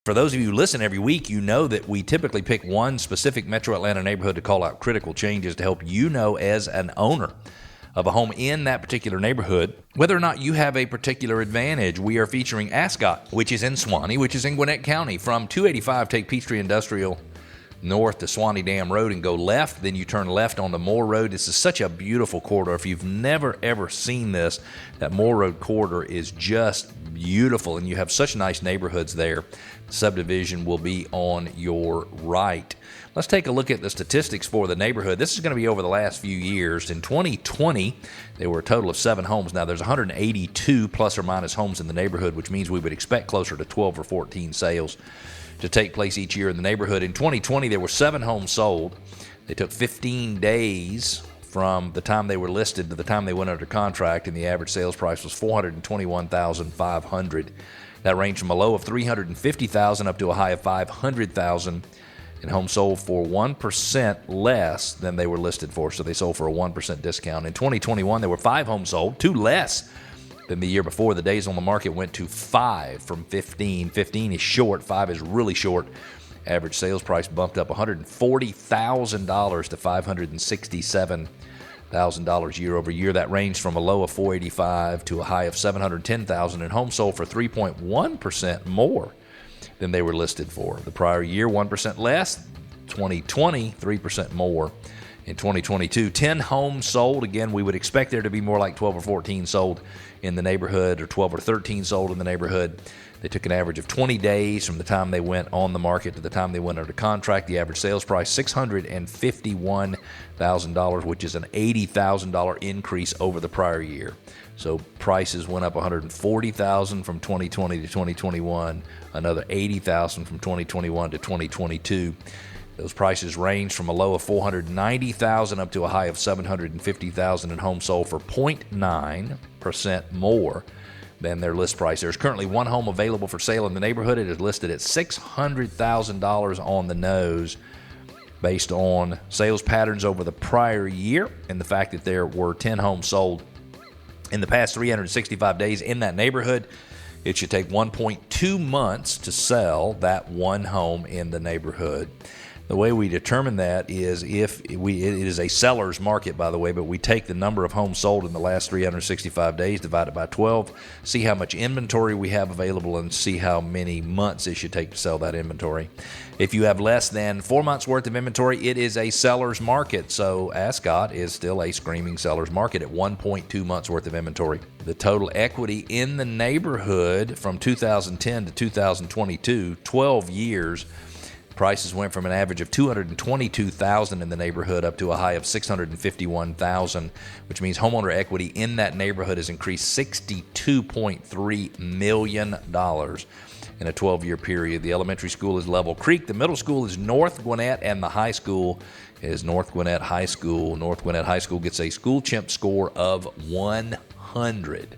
For those of you who listen every week, you know that we typically pick one specific Metro Atlanta neighborhood to call out critical changes to help you know as an owner of a home in that particular neighborhood whether or not you have a particular advantage. We are featuring Ascot, which is in Suwanee, which is in Gwinnett County. From 285, take Peachtree Industrial north to Suwanee Dam Road and go left. Then you turn left onto Moore Road. This is such a beautiful corridor. If you've never, ever seen this, that Moore Road corridor is just beautiful, and you have such nice neighborhoods there. Subdivision will be on your right. Let's take a look at the statistics for the neighborhood. This is going to be over the last few years. In 2020, there were a total of 7 homes. Now, there's 182 plus or minus homes in the neighborhood, which means we would expect closer to 12 or 14 sales to take place each year in the neighborhood. In 2020, there were 7 homes sold. They took 15 days from the time they were listed to the time they went under contract, and the average sales price was $421,500. That ranged from a low of $350,000 up to a high of $500,000, and homes sold for 1% less than they were listed for, so they sold for a 1% discount. In 2021, there were 5 homes sold, 2 less than the year before. The days on the market went to 5 from 15. 15 is short, 5 is really short. Average sales price bumped up $140,000 to $567,000 year over year. That ranged from a low of $485,000 to a high of $710,000, and homes sold for 3.1% more than they were listed for. The prior year, 1% less. 2020, 3% more. In 2022, 10 homes sold. Again, we would expect there to be more like 12 or 14 sold in the neighborhood, or 12 or 13 sold in the neighborhood. They took an average of 20 days from the time they went on the market to the time they went under contract. The average sales price, $651,000, which is an $80,000 increase over the prior year. So prices went up $140,000 from 2020 to 2021, another $80,000 from 2021 to 2022. Those prices range from a low of $490,000 up to a high of $750,000, and homes sold for 0.9% more than their list price. There's currently 1 home available for sale in the neighborhood. It is listed at $600,000 on the nose, based on sales patterns over the prior year and the fact that there were 10 homes sold in the past 365 days in that neighborhood. It should take 1.2 months to sell that 1 home in the neighborhood. The way we determine that is it is a seller's market, by the way, but we take the number of homes sold in the last 365 days, divide it by 12, see how much inventory we have available, and see how many months it should take to sell that inventory. If you have less than 4 months worth of inventory, it is a seller's market. So Ascot is still a screaming seller's market at 1.2 months worth of inventory. The total equity in the neighborhood from 2010 to 2022, 12 years, prices went from an average of $222,000 in the neighborhood up to a high of $651,000, which means homeowner equity in that neighborhood has increased $62.3 million in a 12-year period. The elementary school is Level Creek, the middle school is North Gwinnett, and the high school is North Gwinnett High School. North Gwinnett High School gets a school chimp score of 100.